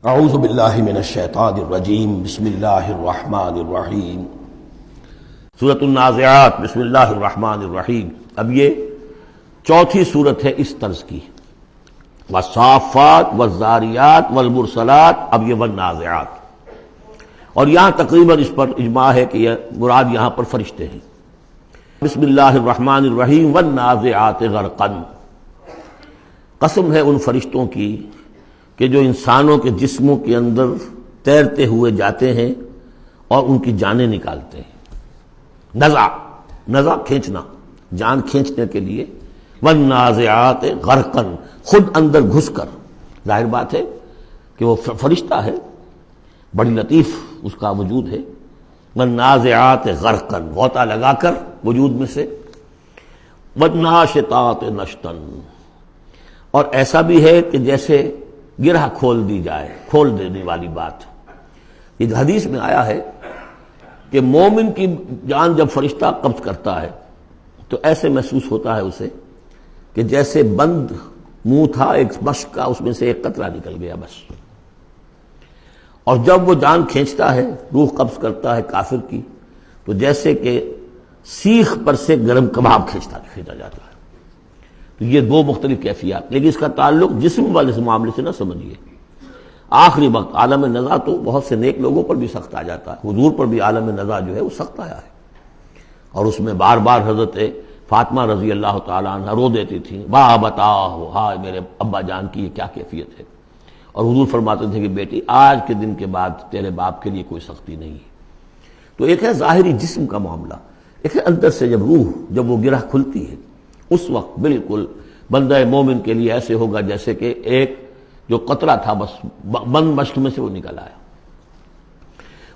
اعوذ باللہ من الشیطان الرجیم بسم اللہ الرحمن الرحیم سورۃ النازعات بسم اللہ الرحمن الرحیم۔ اب یہ چوتھی صورت ہے اس طرز کی، والصافات والذاریات والمرسلات، اب یہ والنازعات، اور یہاں تقریباً اس پر اجماع ہے کہ یہ مراد یہاں پر فرشتے ہیں۔ بسم اللہ الرحمن الرحیم والنازعات غرقا، قسم ہے ان فرشتوں کی کہ جو انسانوں کے جسموں کے اندر تیرتے ہوئے جاتے ہیں اور ان کی جانیں نکالتے ہیں۔ نزع کھینچنا، جان کھینچنے کے لیے، والنازعات غرقا، خود اندر گھس کر، ظاہر بات ہے کہ وہ فرشتہ ہے، بڑی لطیف اس کا وجود ہے۔ والنازعات غرقا، غوطہ لگا کر وجود میں سے۔ والناشطات نشطا، اور ایسا بھی ہے کہ جیسے گرہ کھول دی جائے، کھول دینے والی بات۔ یہ حدیث میں آیا ہے کہ مومن کی جان جب فرشتہ قبض کرتا ہے تو ایسے محسوس ہوتا ہے اسے کہ جیسے بند منہ تھا ایک مشک کا، اس میں سے ایک قطرہ نکل گیا بس۔ اور جب وہ جان کھینچتا ہے، روح قبض کرتا ہے کافر کی، تو جیسے کہ سیخ پر سے گرم کباب کھینچا جاتا ہے۔ تو یہ دو مختلف کیفیات، لیکن اس کا تعلق جسم والے معاملے سے نہ سمجھیے۔ آخری وقت عالم نزع تو بہت سے نیک لوگوں پر بھی سخت آ جاتا ہے، حضور پر بھی عالم نزع جو ہے وہ سخت آیا ہے، اور اس میں بار بار حضرت فاطمہ رضی اللہ تعالی عنہ رو دیتی تھیں، واہ بتاؤ، ہائے میرے ابا جان کی یہ کیا کیفیت ہے۔ اور حضور فرماتے تھے کہ بیٹی آج کے دن کے بعد تیرے باپ کے لیے کوئی سختی نہیں ہے۔ تو ایک ہے ظاہری جسم کا معاملہ، ایک ہے اندر سے جب روح، جب وہ گرہ کھلتی ہے، اس وقت بالکل بندہ مومن کے لیے ایسے ہوگا جیسے کہ ایک جو قطرہ تھا بس بند مشک میں سے وہ نکل آیا۔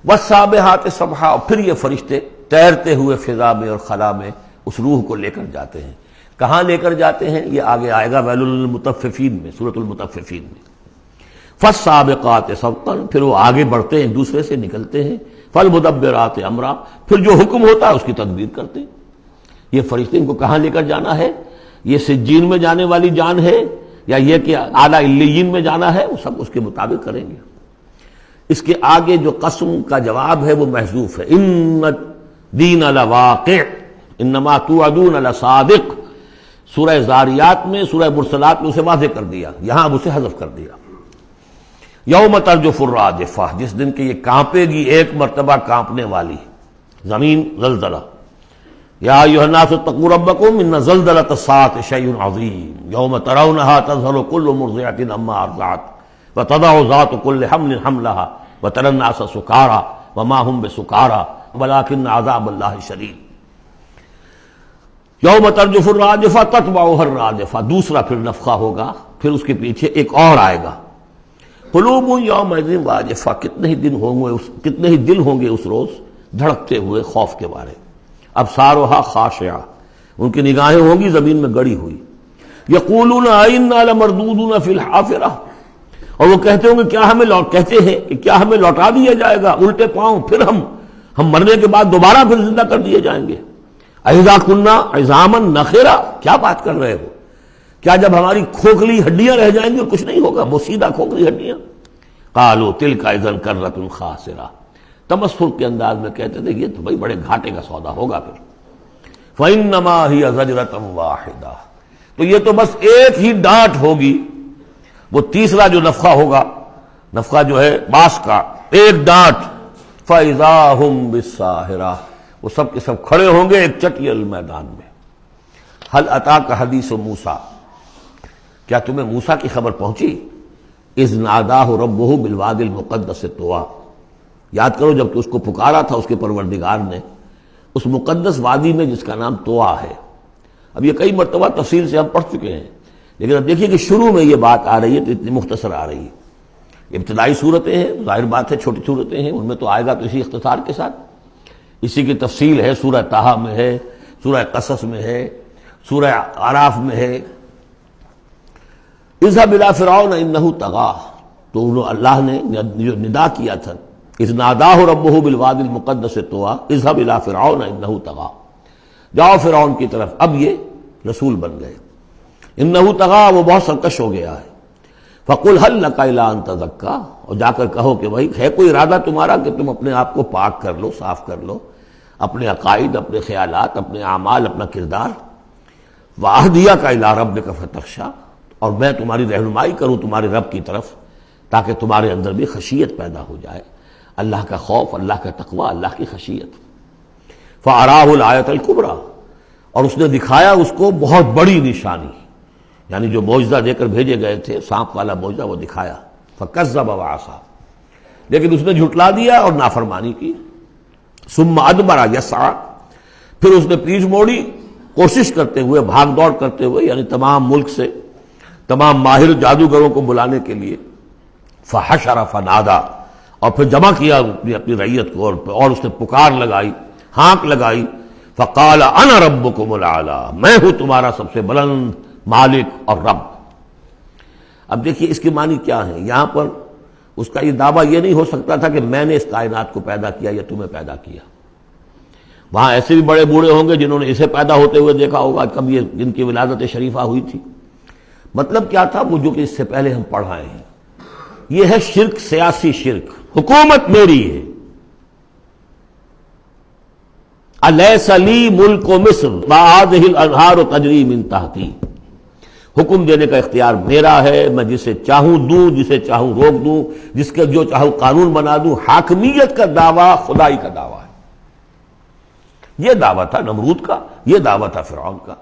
والسابحات سبحا، پھر یہ فرشتے تیرتے ہوئے فضا میں اور خلا میں اس روح کو لے کر جاتے ہیں۔ کہاں لے کر جاتے ہیں یہ آگے آئے گا ویل للمطففین میں، سورۃ المطففین میں۔ فالسابقات سبقا، پھر وہ آگے بڑھتے ہیں، دوسرے سے نکلتے ہیں۔ فالمدبرات امرا، پھر جو حکم ہوتا ہے اس کی تدبیر کرتے ہیں۔ یہ فرشتے ان کو کہاں لے کر جانا ہے، یہ سجین میں جانے والی جان ہے یا یہ کہ اعلیٰ علیین میں جانا ہے، وہ سب اس کے مطابق کریں گے۔ اس کے آگے جو قسم کا جواب ہے وہ محذوف ہے، ان الدین لواقع انما توعدون لصادق۔ سورہ زاریات میں، سورہ مرسلات میں اسے واضح کر دیا، یہاں اب اسے حذف کر دیا۔ یوم ترجف الراجفہ، جس دن کہ یہ کانپے گی ایک مرتبہ کانپنے والی زمین، زلزلہ۔ یا ایھا الناس اتقوا ربکم ان زلزلۃ الساعۃ شیء عظیم یوم ترونها تذہل کل مرضعۃ عما ارضعت وتضع ذات کل حمل حملها وتری الناس سکارى وما هم بسکارى ولکن عذاب اللہ شدید۔ یوم ترجف الراجفہ تتبعها الراجفہ، دوسرا پھر نفخہ ہوگا، پھر اس کے پیچھے ایک اور آئے گا۔ قلوب یومئذ واجفہ، کتنے ہی دل ہوں گے اس روز دھڑکتے ہوئے خوف کے بارے۔ ابصارها خاشعہ، ان کی نگاہیں ہوں گی زمین میں گڑی ہوئی۔ یقولون ائنا لمردودون فی الحافرہ، اور وہ کہتے ہوں گے کہتے ہیں کہ کیا ہمیں لوٹا دیا جائے گا الٹے پاؤں، پھر ہم مرنے کے بعد دوبارہ پھر زندہ کر دیے جائیں گے۔ اذا کنا عظاما نخرہ، کیا بات کر رہے ہو، کیا جب ہماری کھوکھلی ہڈیاں رہ جائیں گی اور کچھ نہیں ہوگا، وہ سیدھا کھوکھلی ہڈیاں۔ قالوا تلک اذا کرۃ خاسرہ، تمسخر کے انداز میں کہتے تھے یہ تو بھائی بڑے گھاٹے کا سودا ہوگا پھر۔ فإنما هي زجرۃ واحدہ، تو یہ تو بس ایک ہی ڈانٹ ہوگی، وہ تیسرا جو نفخہ ہوگا، نفخہ جو ہے باس کا، ایک ڈانٹ۔ فإذا هم بالساہرہ، وہ سب کے سب کھڑے ہوں گے ایک چٹیل میدان میں۔ هل اتاک حدیث موسیٰ، کیا تمہیں موسیٰ کی خبر پہنچی؟ اذ ناداہ ربہ بالوادی المقدس طویٰ، یاد کرو جب کہ اس کو پکارا تھا اس کے پروردگار نے اس مقدس وادی میں جس کا نام طویٰ ہے۔ اب یہ کئی مرتبہ تفصیل سے ہم پڑھ چکے ہیں، لیکن اب دیکھیے کہ شروع میں یہ بات آ رہی ہے تو اتنی مختصر آ رہی ہے۔ ابتدائی صورتیں ہیں، ظاہر بات ہے چھوٹی صورتیں ہیں، ان میں تو آئے گا تو اسی اختصار کے ساتھ۔ اسی کی تفصیل ہے سورہ طٰہٰ میں ہے، سورہ قصص میں ہے، سورہ اعراف میں ہے۔ اذهب الى فرعون انه طغى، تو اللہ نے جو ندا کیا تھا، اذ ناداہ ربہ بالوادی المقدس طویٰ اذهب الى فرعون انه طغى، جاؤ فرعون کی طرف، اب یہ رسول بن گئے۔ انه طغى، وہ بہت سرکش ہو گیا ہے۔ فقل هل لك الا ان تزكى، اور جا کر کہو کہ بھائی ہے کوئی ارادہ تمہارا کہ تم اپنے آپ کو پاک کر لو، صاف کر لو، اپنے عقائد، اپنے خیالات، اپنے اعمال، اپنا کردار. وَأَهْدِيَكَ إِلَىٰ رَبِّكَ فَتَخْشَىٰ، اور میں تمہاری رہنمائی کروں تمہارے رب کی طرف تاکہ تمہارے اندر بھی خشیت پیدا ہو جائے، اللہ کا خوف، اللہ کا تقوی، اللہ کی خشیت. فَأَرَاهُ الْآيَةَ الْكُبْرىٰ، اور اس نے دکھایا اس کو بہت بڑی نشانی، یعنی جو معجزہ دے کر بھیجے گئے تھے، سانپ والا معجزہ وہ دکھایا. فَكَذَّبَ وَعَصَىٰ، لیکن اس نے جھٹلا دیا اور نافرمانی کی. ثُمَّ أَدْبَرَ يَسْعَىٰ، پھر اس نے پیٹھ موڑی کوشش کرتے ہوئے، بھاگ دوڑ کرتے ہوئے، یعنی تمام ملک سے تمام ماہر جادوگروں کو بلانے کے لیے. فحشر فنادا، اور پھر جمع کیا اپنی رعیت کو، اور اس نے پکار لگائی، ہانک لگائی. فقال انا ربکم الاعلی، میں ہوں تمہارا سب سے بلند مالک اور رب. اب دیکھیے اس کی معنی کیا ہے. یہاں پر اس کا یہ دعویٰ یہ نہیں ہو سکتا تھا کہ میں نے اس کائنات کو پیدا کیا یا تمہیں پیدا کیا. وہاں ایسے بھی بڑے بوڑھے ہوں گے جنہوں نے اسے پیدا ہوتے ہوئے دیکھا ہوگا، کب یہ جن کی ولادت شریفہ ہوئی تھی. مطلب کیا تھا وہ جو کہ اس سے پہلے ہم پڑھ آئے ہیں. یہ ہے شرک، سیاسی شرک. حکومت میری ہے. الیس لی ملک مصر وہذہ الانہار تجری من تحتی، حکم دینے کا اختیار میرا ہے، میں جسے چاہوں دوں، جسے چاہوں روک دوں، جس کے جو چاہوں قانون بنا دوں. حاکمیت کا دعویٰ خدائی کا دعویٰ ہے. یہ دعویٰ تھا نمرود کا، یہ دعویٰ تھا فرعون کا.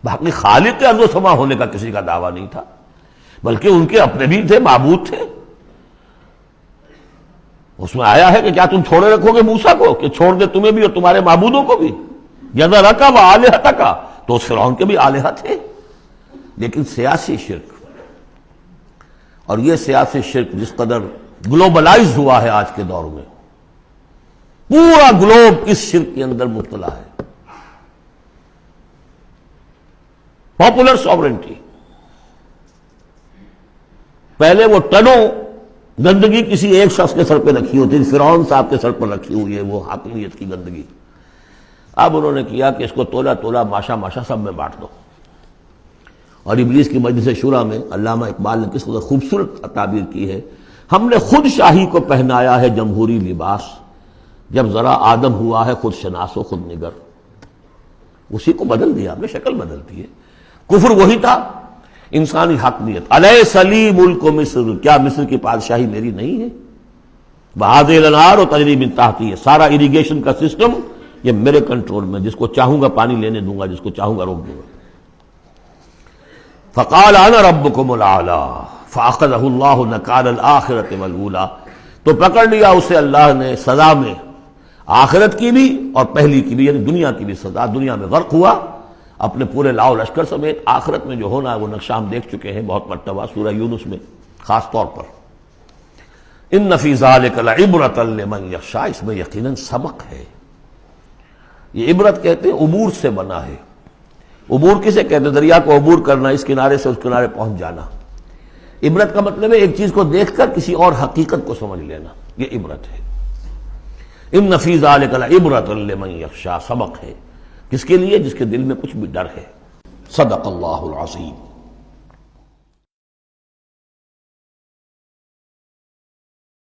باقی خالق ارض و سما ہونے کا کسی کا دعویٰ نہیں تھا، بلکہ ان کے اپنے بھی تھے، معبود تھے. اس میں آیا ہے کہ کیا تم چھوڑے رکھو گے موسیٰ کو کہ چھوڑ دے تمہیں بھی اور تمہارے معبودوں کو بھی؟ یذرک و آلہتک، تو اس فرعون کے بھی آلہہ تھے. لیکن سیاسی شرک، اور یہ سیاسی شرک جس قدر گلوبلائز ہوا ہے آج کے دور میں، پورا گلوب اس شرک کے اندر مبتلا ہے. پاپولر سوورنٹی، پہلے وہ ٹنوں گندگی کسی ایک شخص کے سر پہ رکھی ہوتی تھی، فرعون صاحب کے سر پر رکھی ہوئی ہے وہ حاکمیت کی گندگی. اب انہوں نے کیا کہ اس کو تولا تولا، ماشا ماشا سب میں بانٹ دو. اور ابلیس کی مجلس شورا میں علامہ اقبال نے کس قدر خوبصورت تعبیر کی ہے. ہم نے خود شاہی کو پہنایا ہے جمہوری لباس، جب ذرا آدم ہوا ہے خود شناس و خود نگر. اسی کو بدل دیا، ہم نے شکل بدل دی ہے. کفر وہی تھا، انسانی حاکمیت. الیس لی ملک مصر، کیا مصر کی بادشاہی میری نہیں ہے؟ وہذہ الانہار تجری من تحتی، سارا اریگیشن کا سسٹم یہ میرے کنٹرول میں، جس کو چاہوں گا پانی لینے دوں گا، جس کو چاہوں گا روک دوں گا. فقال انا ربکم الاعلی فاخذہ اللہ نکال الآخرۃ والاولی، تو پکڑ لیا اسے اللہ نے سزا میں، آخرت کی بھی اور پہلی کی بھی، یعنی دنیا کی بھی سزا. دنیا میں غرق ہوا اپنے پورے لاؤ لشکر سمیت. آخرت میں جو ہونا ہے وہ نقشہ ہم دیکھ چکے ہیں بہت مرتبہ سورہ یونس میں خاص طور پر. ان فی ذلک لعبرۃ لمن یخشی، اس میں یقیناً سبق ہے. یہ عبرت کہتے ہیں عبور سے بنا ہے. عبور کسے کہتے ہیں؟ دریا کو عبور کرنا، اس کنارے سے اس کنارے پہنچ جانا. عبرت کا مطلب ہے ایک چیز کو دیکھ کر کسی اور حقیقت کو سمجھ لینا، یہ عبرت ہے. ان فی ذلک لعبرۃ لمن یخشی، سبق ہے کس کے لیے؟ جس کے دل میں کچھ بھی ڈر ہے. صدق اللہ العظیم.